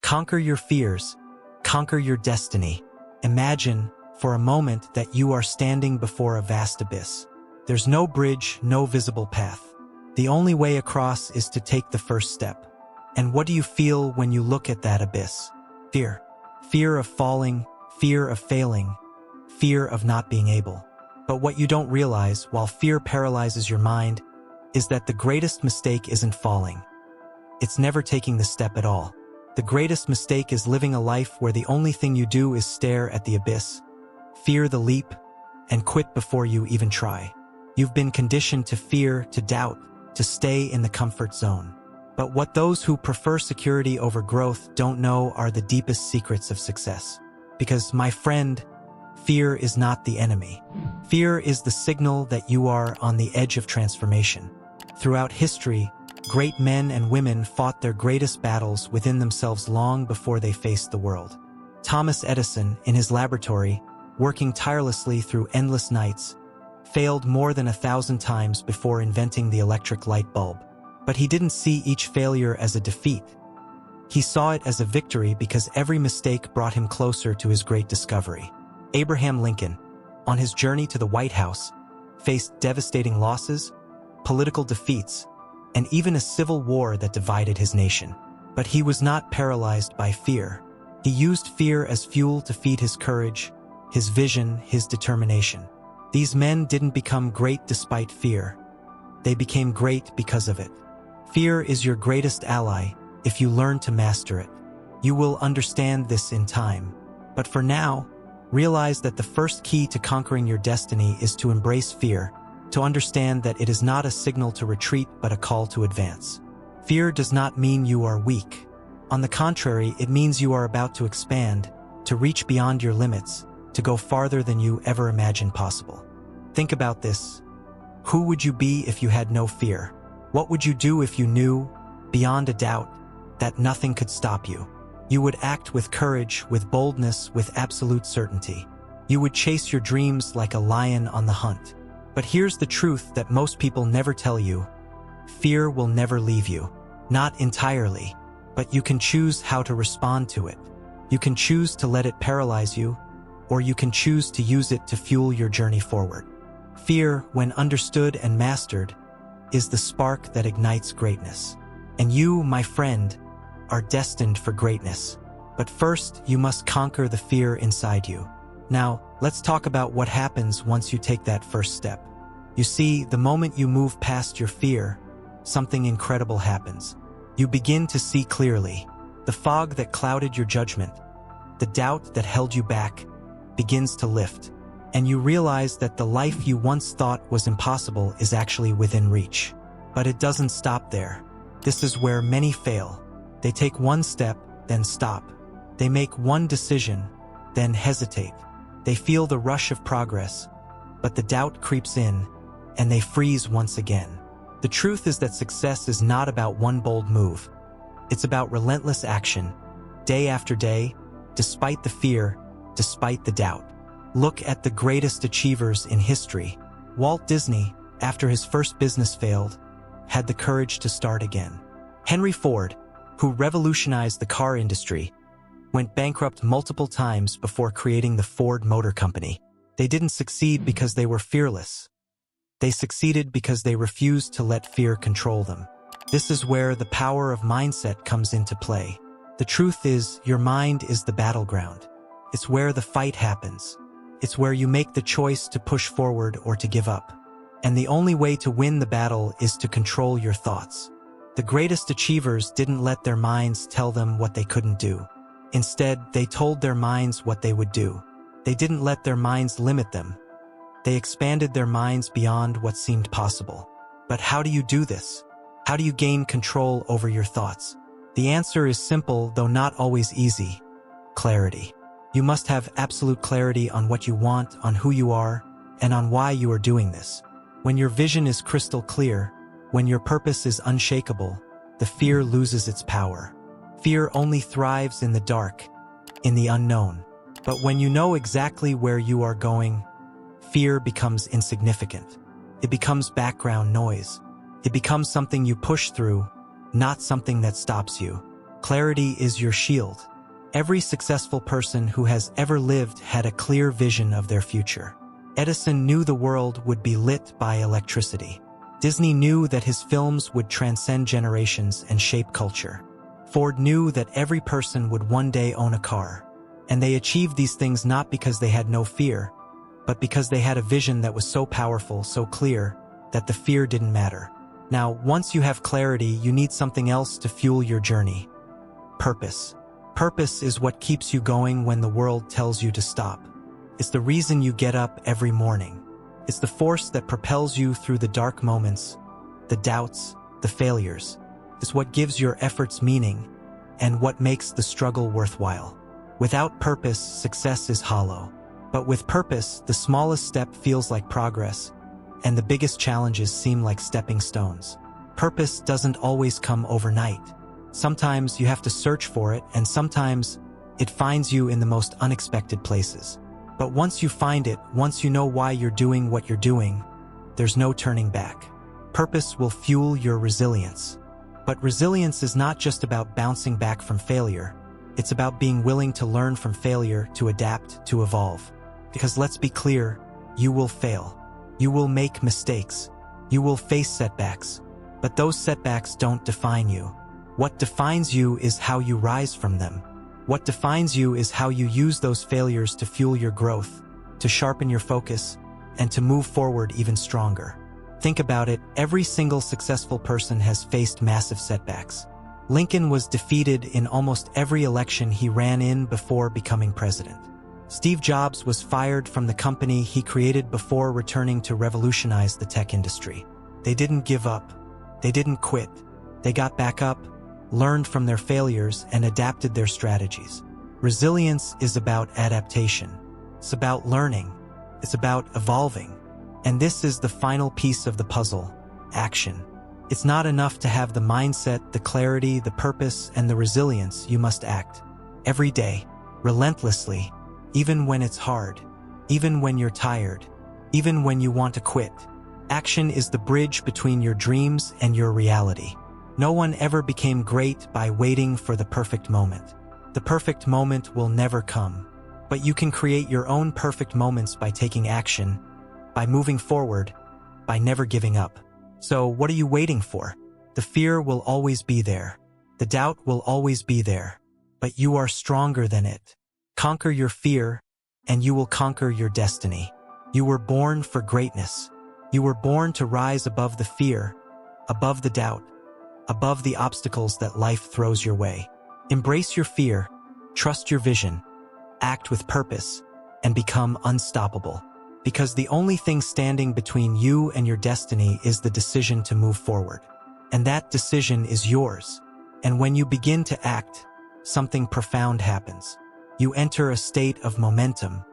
Conquer your fears. Conquer your destiny. Imagine, for a moment, that you are standing before a vast abyss. There's no bridge, no visible path. The only way across is to take the first step. And what do you feel when you look at that abyss? Fear. Fear of falling, fear of failing, fear of not being able. But what you don't realize, while fear paralyzes your mind, is that the greatest mistake isn't falling. It's never taking the step at all. The greatest mistake is living a life where the only thing you do is stare at the abyss, fear the leap, and quit before you even try. You've been conditioned to fear, to doubt, to stay in the comfort zone. But what those who prefer security over growth don't know are the deepest secrets of success. Because, my friend, fear is not the enemy. Fear is the signal that you are on the edge of transformation. Throughout history, great men and women fought their greatest battles within themselves long before they faced the world. Thomas Edison, in his laboratory, working tirelessly through endless nights, failed more than 1,000 times before inventing the electric light bulb. But he didn't see each failure as a defeat. He saw it as a victory because every mistake brought him closer to his great discovery. Abraham Lincoln, on his journey to the White House, faced devastating losses, political defeats, and even a civil war that divided his nation. But he was not paralyzed by fear. He used fear as fuel to feed his courage, his vision, his determination. These men didn't become great despite fear. They became great because of it. Fear is your greatest ally if you learn to master it. You will understand this in time. But for now, realize that the first key to conquering your destiny is to embrace fear, to understand that it is not a signal to retreat but a call to advance. Fear does not mean you are weak. On the contrary, it means you are about to expand, to reach beyond your limits, to go farther than you ever imagined possible. Think about this. Who would you be if you had no fear? What would you do if you knew, beyond a doubt, that nothing could stop you? You would act with courage, with boldness, with absolute certainty. You would chase your dreams like a lion on the hunt. But here's the truth that most people never tell you. Fear will never leave you. Not entirely, but you can choose how to respond to it. You can choose to let it paralyze you, or you can choose to use it to fuel your journey forward. Fear, when understood and mastered, is the spark that ignites greatness. And you, my friend, are destined for greatness. But first, you must conquer the fear inside you. Now, let's talk about what happens once you take that first step. You see, the moment you move past your fear, something incredible happens. You begin to see clearly. The fog that clouded your judgment, the doubt that held you back, begins to lift. And you realize that the life you once thought was impossible is actually within reach. But it doesn't stop there. This is where many fail. They take one step, then stop. They make one decision, then hesitate. They feel the rush of progress, but the doubt creeps in, and they freeze once again. The truth is that success is not about one bold move. It's about relentless action, day after day, despite the fear, despite the doubt. Look at the greatest achievers in history. Walt Disney, after his first business failed, had the courage to start again. Henry Ford, who revolutionized the car industry, went bankrupt multiple times before creating the Ford Motor Company. They didn't succeed because they were fearless. They succeeded because they refused to let fear control them. This is where the power of mindset comes into play. The truth is, your mind is the battleground. It's where the fight happens. It's where you make the choice to push forward or to give up. And the only way to win the battle is to control your thoughts. The greatest achievers didn't let their minds tell them what they couldn't do. Instead, they told their minds what they would do. They didn't let their minds limit them. They expanded their minds beyond what seemed possible. But how do you do this? How do you gain control over your thoughts? The answer is simple, though not always easy. Clarity. You must have absolute clarity on what you want, on who you are, and on why you are doing this. When your vision is crystal clear, when your purpose is unshakable, the fear loses its power. Fear only thrives in the dark, in the unknown. But when you know exactly where you are going, fear becomes insignificant. It becomes background noise. It becomes something you push through, not something that stops you. Clarity is your shield. Every successful person who has ever lived had a clear vision of their future. Edison knew the world would be lit by electricity. Disney knew that his films would transcend generations and shape culture. Ford knew that every person would one day own a car. And they achieved these things not because they had no fear, but because they had a vision that was so powerful, so clear, that the fear didn't matter. Now, once you have clarity, you need something else to fuel your journey. Purpose. Purpose is what keeps you going when the world tells you to stop. It's the reason you get up every morning. It's the force that propels you through the dark moments, the doubts, the failures. It's what gives your efforts meaning and what makes the struggle worthwhile. Without purpose, success is hollow. But with purpose, the smallest step feels like progress, and the biggest challenges seem like stepping stones. Purpose doesn't always come overnight. Sometimes you have to search for it, and sometimes it finds you in the most unexpected places. But once you find it, once you know why you're doing what you're doing, there's no turning back. Purpose will fuel your resilience. But resilience is not just about bouncing back from failure. It's about being willing to learn from failure, to adapt, to evolve. Because let's be clear, you will fail. You will make mistakes. You will face setbacks. But those setbacks don't define you. What defines you is how you rise from them. What defines you is how you use those failures to fuel your growth, to sharpen your focus, and to move forward even stronger. Think about it, every single successful person has faced massive setbacks. Lincoln was defeated in almost every election he ran in before becoming president. Steve Jobs was fired from the company he created before returning to revolutionize the tech industry. They didn't give up. They didn't quit. They got back up, learned from their failures, and adapted their strategies. Resilience is about adaptation. It's about learning. It's about evolving. And this is the final piece of the puzzle: action. It's not enough to have the mindset, the clarity, the purpose, and the resilience. You must act. Every day, relentlessly, even when it's hard, even when you're tired, even when you want to quit. Action is the bridge between your dreams and your reality. No one ever became great by waiting for the perfect moment. The perfect moment will never come. But you can create your own perfect moments by taking action, by moving forward, by never giving up. So what are you waiting for? The fear will always be there. The doubt will always be there. But you are stronger than it. Conquer your fear, and you will conquer your destiny. You were born for greatness. You were born to rise above the fear, above the doubt, above the obstacles that life throws your way. Embrace your fear, trust your vision, act with purpose, and become unstoppable. Because the only thing standing between you and your destiny is the decision to move forward. And that decision is yours. And when you begin to act, something profound happens. You enter a state of momentum.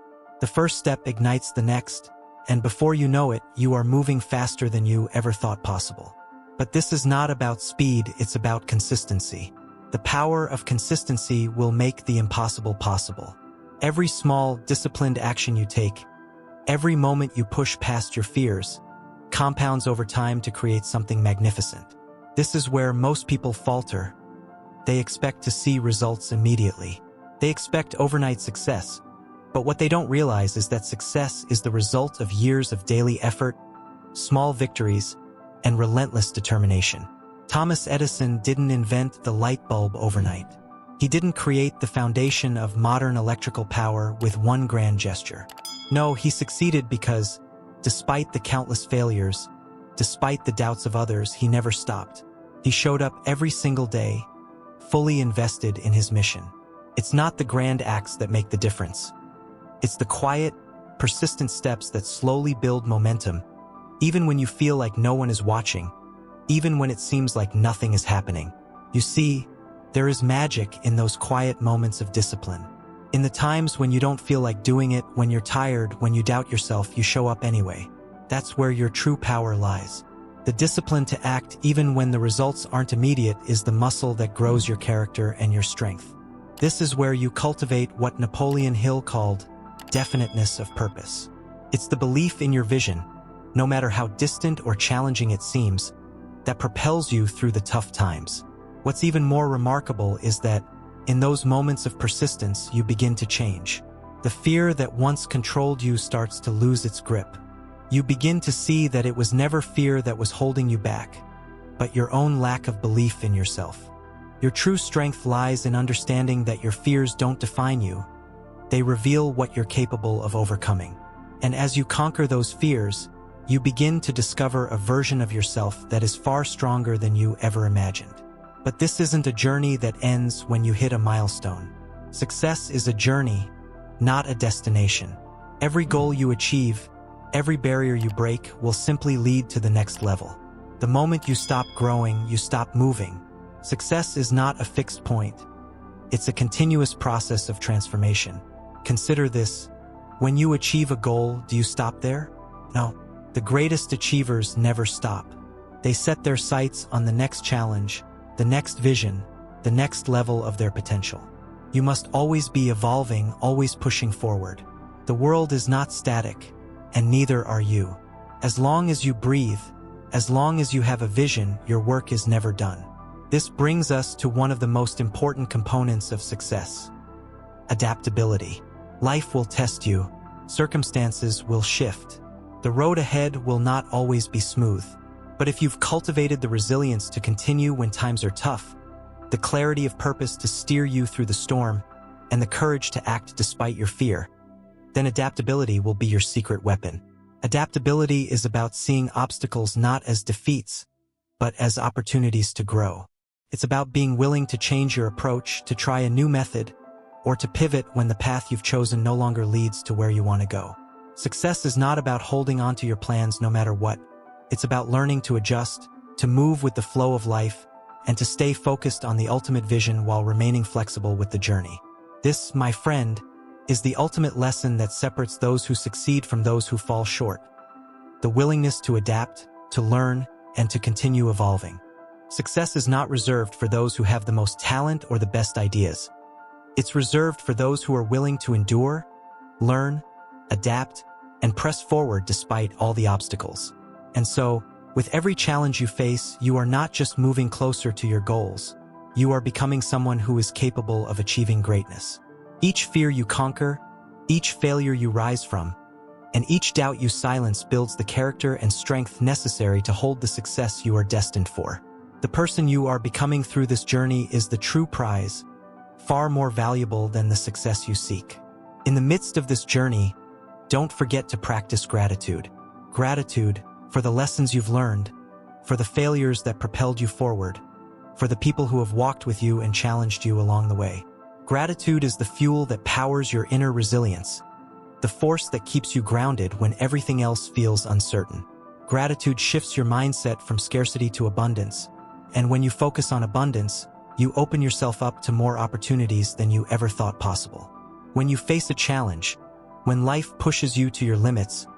The first step ignites the next, and before you know it, you are moving faster than you ever thought possible. But this is not about speed, it's about consistency. The power of consistency will make the impossible possible. Every small, disciplined action you take, every moment you push past your fears, compounds over time to create something magnificent. This is where most people falter. They expect to see results immediately. They expect overnight success. But what they don't realize is that success is the result of years of daily effort, small victories, and relentless determination. Thomas Edison didn't invent the light bulb overnight. He didn't create the foundation of modern electrical power with one grand gesture. No, he succeeded because, despite the countless failures, despite the doubts of others, he never stopped. He showed up every single day, fully invested in his mission. It's not the grand acts that make the difference. It's the quiet, persistent steps that slowly build momentum, even when you feel like no one is watching, even when it seems like nothing is happening. You see, there is magic in those quiet moments of discipline. In the times when you don't feel like doing it, when you're tired, when you doubt yourself, you show up anyway. That's where your true power lies. The discipline to act even when the results aren't immediate is the muscle that grows your character and your strength. This is where you cultivate what Napoleon Hill called definiteness of purpose. It's the belief in your vision, no matter how distant or challenging it seems, that propels you through the tough times. What's even more remarkable is that, in those moments of persistence, you begin to change. The fear that once controlled you starts to lose its grip. You begin to see that it was never fear that was holding you back, but your own lack of belief in yourself. Your true strength lies in understanding that your fears don't define you. They reveal what you're capable of overcoming. And as you conquer those fears, you begin to discover a version of yourself that is far stronger than you ever imagined. But this isn't a journey that ends when you hit a milestone. Success is a journey, not a destination. Every goal you achieve, every barrier you break will simply lead to the next level. The moment you stop growing, you stop moving. Success is not a fixed point. It's a continuous process of transformation. Consider this. When you achieve a goal, do you stop there? No. The greatest achievers never stop. They set their sights on the next challenge, the next vision, the next level of their potential. You must always be evolving, always pushing forward. The world is not static, and neither are you. As long as you breathe, as long as you have a vision, your work is never done. This brings us to one of the most important components of success: adaptability. Life will test you. Circumstances will shift. The road ahead will not always be smooth. But if you've cultivated the resilience to continue when times are tough, the clarity of purpose to steer you through the storm, and the courage to act despite your fear, then adaptability will be your secret weapon. Adaptability is about seeing obstacles not as defeats, but as opportunities to grow. It's about being willing to change your approach, to try a new method, or to pivot when the path you've chosen no longer leads to where you want to go. Success is not about holding on to your plans no matter what. It's about learning to adjust, to move with the flow of life, and to stay focused on the ultimate vision while remaining flexible with the journey. This, my friend, is the ultimate lesson that separates those who succeed from those who fall short. The willingness to adapt, to learn, and to continue evolving. Success is not reserved for those who have the most talent or the best ideas. It's reserved for those who are willing to endure, learn, adapt, and press forward despite all the obstacles. And so, with every challenge you face, you are not just moving closer to your goals. You are becoming someone who is capable of achieving greatness. Each fear you conquer, each failure you rise from, and each doubt you silence builds the character and strength necessary to hold the success you are destined for. The person you are becoming through this journey is the true prize, far more valuable than the success you seek. In the midst of this journey, don't forget to practice gratitude. Gratitude for the lessons you've learned, for the failures that propelled you forward, for the people who have walked with you and challenged you along the way. Gratitude is the fuel that powers your inner resilience, the force that keeps you grounded when everything else feels uncertain. Gratitude shifts your mindset from scarcity to abundance, and when you focus on abundance, you open yourself up to more opportunities than you ever thought possible. When you face a challenge, when life pushes you to your limits,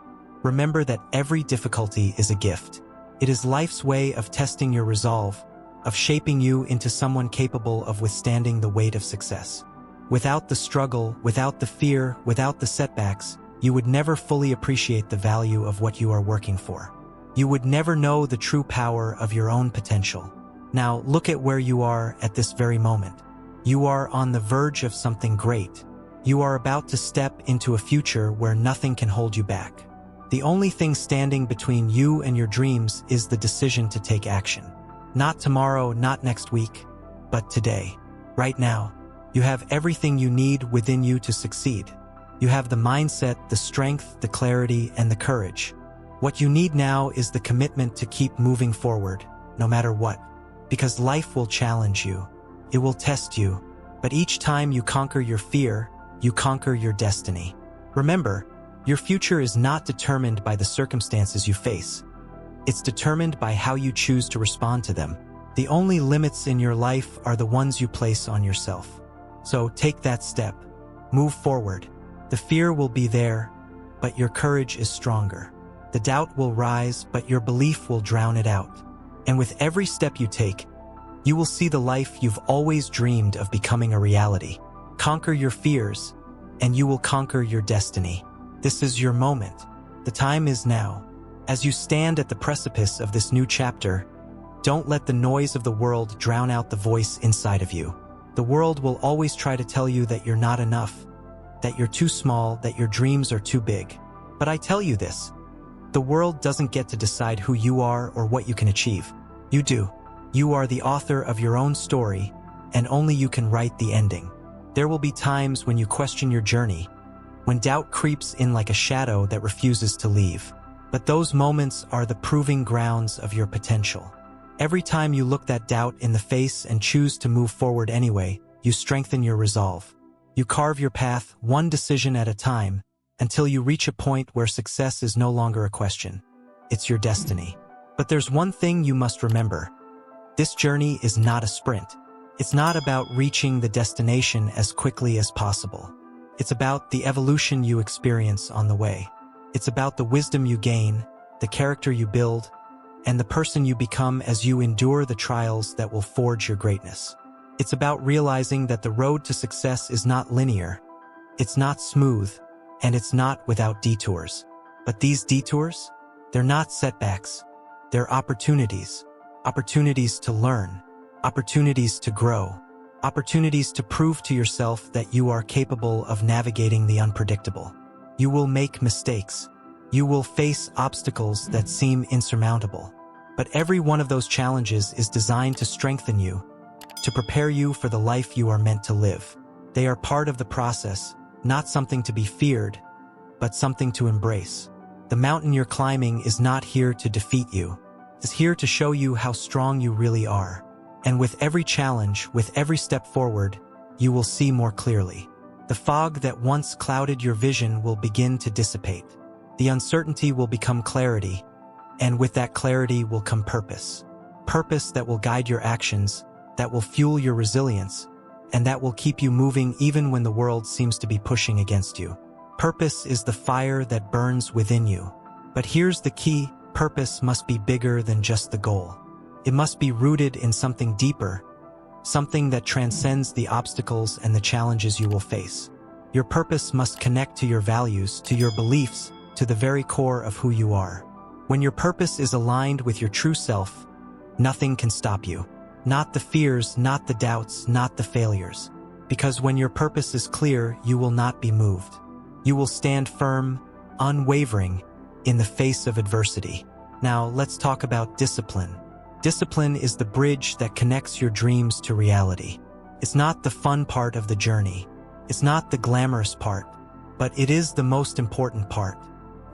remember that every difficulty is a gift. It is life's way of testing your resolve, of shaping you into someone capable of withstanding the weight of success. Without the struggle, without the fear, without the setbacks, you would never fully appreciate the value of what you are working for. You would never know the true power of your own potential. Now, look at where you are at this very moment. You are on the verge of something great. You are about to step into a future where nothing can hold you back. The only thing standing between you and your dreams is the decision to take action. Not tomorrow, not next week, but today. Right now, you have everything you need within you to succeed. You have the mindset, the strength, the clarity, and the courage. What you need now is the commitment to keep moving forward, no matter what. Because life will challenge you. It will test you. But each time you conquer your fear, you conquer your destiny. Remember, your future is not determined by the circumstances you face. It's determined by how you choose to respond to them. The only limits in your life are the ones you place on yourself. So take that step. Move forward. The fear will be there, but your courage is stronger. The doubt will rise, but your belief will drown it out. And with every step you take, you will see the life you've always dreamed of becoming a reality. Conquer your fears, and you will conquer your destiny. This is your moment. The time is now. As you stand at the precipice of this new chapter, Don't let the noise of the world drown out the voice inside of you. The world will always try to tell you that you're not enough, that you're too small, that your dreams are too big. But I tell you this, the world doesn't get to decide who you are or what you can achieve. You do. You are the author of your own story, and only you can write the ending. There will be times when you question your journey, when doubt creeps in like a shadow that refuses to leave. But those moments are the proving grounds of your potential. Every time you look that doubt in the face and choose to move forward anyway, you strengthen your resolve. You carve your path one decision at a time until you reach a point where success is no longer a question. It's your destiny. But there's one thing you must remember. This journey is not a sprint. It's not about reaching the destination as quickly as possible. It's about the evolution you experience on the way. It's about the wisdom you gain, the character you build, and the person you become as you endure the trials that will forge your greatness. It's about realizing that the road to success is not linear. It's not smooth, and it's not without detours. But these detours, they're not setbacks. They're opportunities. Opportunities to learn. Opportunities to grow. Opportunities to prove to yourself that you are capable of navigating the unpredictable. You will make mistakes. You will face obstacles that seem insurmountable. But every one of those challenges is designed to strengthen you, to prepare you for the life you are meant to live. They are part of the process, not something to be feared, but something to embrace. The mountain you're climbing is not here to defeat you. It's here to show you how strong you really are. And with every challenge, with every step forward, you will see more clearly. The fog that once clouded your vision will begin to dissipate. The uncertainty will become clarity, and with that clarity will come purpose. Purpose that will guide your actions, that will fuel your resilience, and that will keep you moving even when the world seems to be pushing against you. Purpose is the fire that burns within you. But here's the key: purpose must be bigger than just the goal. It must be rooted in something deeper, something that transcends the obstacles and the challenges you will face. Your purpose must connect to your values, to your beliefs, to the very core of who you are. When your purpose is aligned with your true self, nothing can stop you. Not the fears, not the doubts, not the failures. Because when your purpose is clear, you will not be moved. You will stand firm, unwavering, in the face of adversity. Now, let's talk about discipline. Discipline is the bridge that connects your dreams to reality. It's not the fun part of the journey. It's not the glamorous part, but it is the most important part.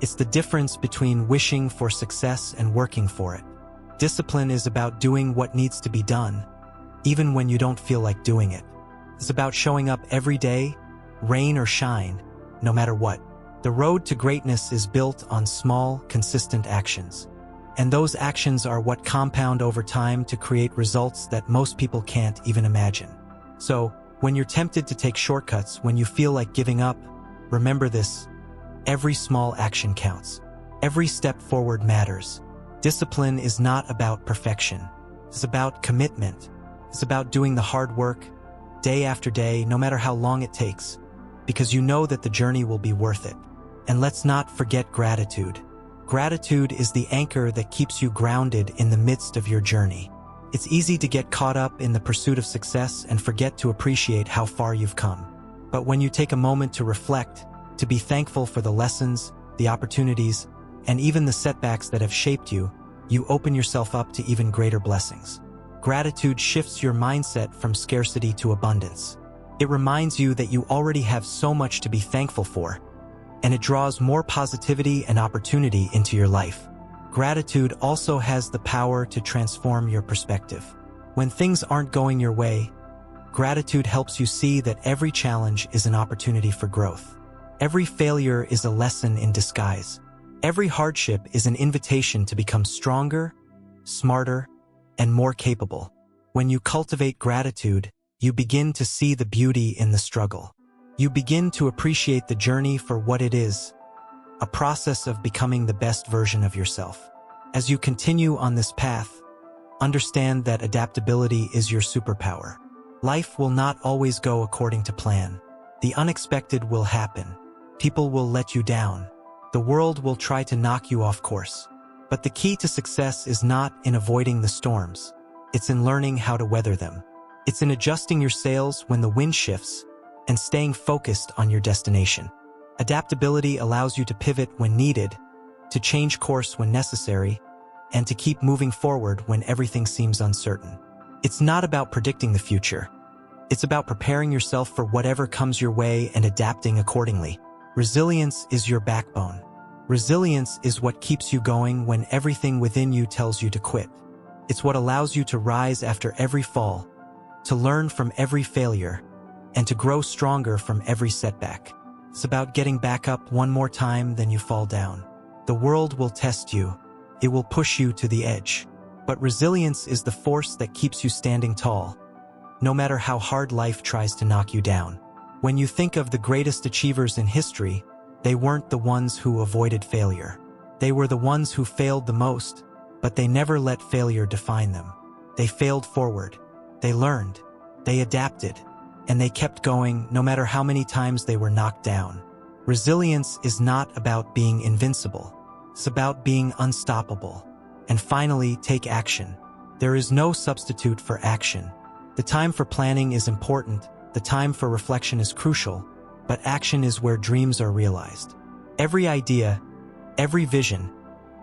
It's the difference between wishing for success and working for it. Discipline is about doing what needs to be done, even when you don't feel like doing it. It's about showing up every day, rain or shine, no matter what. The road to greatness is built on small, consistent actions. And those actions are what compound over time to create results that most people can't even imagine. So, when you're tempted to take shortcuts, when you feel like giving up, remember this: every small action counts. Every step forward matters. Discipline is not about perfection. It's about commitment. It's about doing the hard work, day after day, no matter how long it takes, because you know that the journey will be worth it. And let's not forget gratitude. Gratitude is the anchor that keeps you grounded in the midst of your journey. It's easy to get caught up in the pursuit of success and forget to appreciate how far you've come. But when you take a moment to reflect, to be thankful for the lessons, the opportunities, and even the setbacks that have shaped you, you open yourself up to even greater blessings. Gratitude shifts your mindset from scarcity to abundance. It reminds you that you already have so much to be thankful for, and it draws more positivity and opportunity into your life. Gratitude also has the power to transform your perspective. When things aren't going your way, gratitude helps you see that every challenge is an opportunity for growth. Every failure is a lesson in disguise. Every hardship is an invitation to become stronger, smarter, and more capable. When you cultivate gratitude, you begin to see the beauty in the struggle. You begin to appreciate the journey for what it is, a process of becoming the best version of yourself. As you continue on this path, understand that adaptability is your superpower. Life will not always go according to plan. The unexpected will happen. People will let you down. The world will try to knock you off course. But the key to success is not in avoiding the storms. It's in learning how to weather them. It's in adjusting your sails when the wind shifts and staying focused on your destination. Adaptability allows you to pivot when needed, to change course when necessary, and to keep moving forward when everything seems uncertain. It's not about predicting the future. It's about preparing yourself for whatever comes your way and adapting accordingly. Resilience is your backbone. Resilience is what keeps you going when everything within you tells you to quit. It's what allows you to rise after every fall, to learn from every failure, and to grow stronger from every setback. It's about getting back up one more time than you fall down. The world will test you. It will push you to the edge. But resilience is the force that keeps you standing tall, no matter how hard life tries to knock you down. When you think of the greatest achievers in history, they weren't the ones who avoided failure. They were the ones who failed the most, but they never let failure define them. They failed forward. They learned. They adapted. And they kept going no matter how many times they were knocked down. Resilience is not about being invincible. It's about being unstoppable. And finally, take action. There is no substitute for action. The time for planning is important. The time for reflection is crucial. But action is where dreams are realized. Every idea, every vision,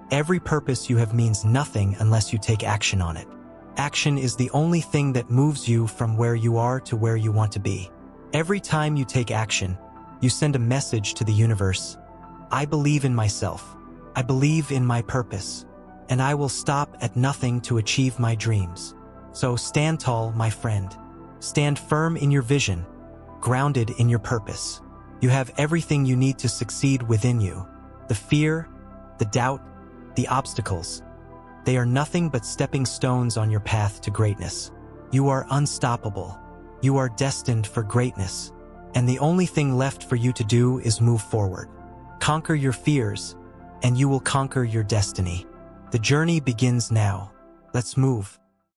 every purpose you have means nothing unless you take action on it. Action is the only thing that moves you from where you are to where you want to be. Every time you take action, you send a message to the universe. I believe in myself. I believe in my purpose. And I will stop at nothing to achieve my dreams. So stand tall, my friend. Stand firm in your vision, grounded in your purpose. You have everything you need to succeed within you. The fear, the doubt, the obstacles. They are nothing but stepping stones on your path to greatness. You are unstoppable. You are destined for greatness. And the only thing left for you to do is move forward. Conquer your fears, and you will conquer your destiny. The journey begins now. Let's move.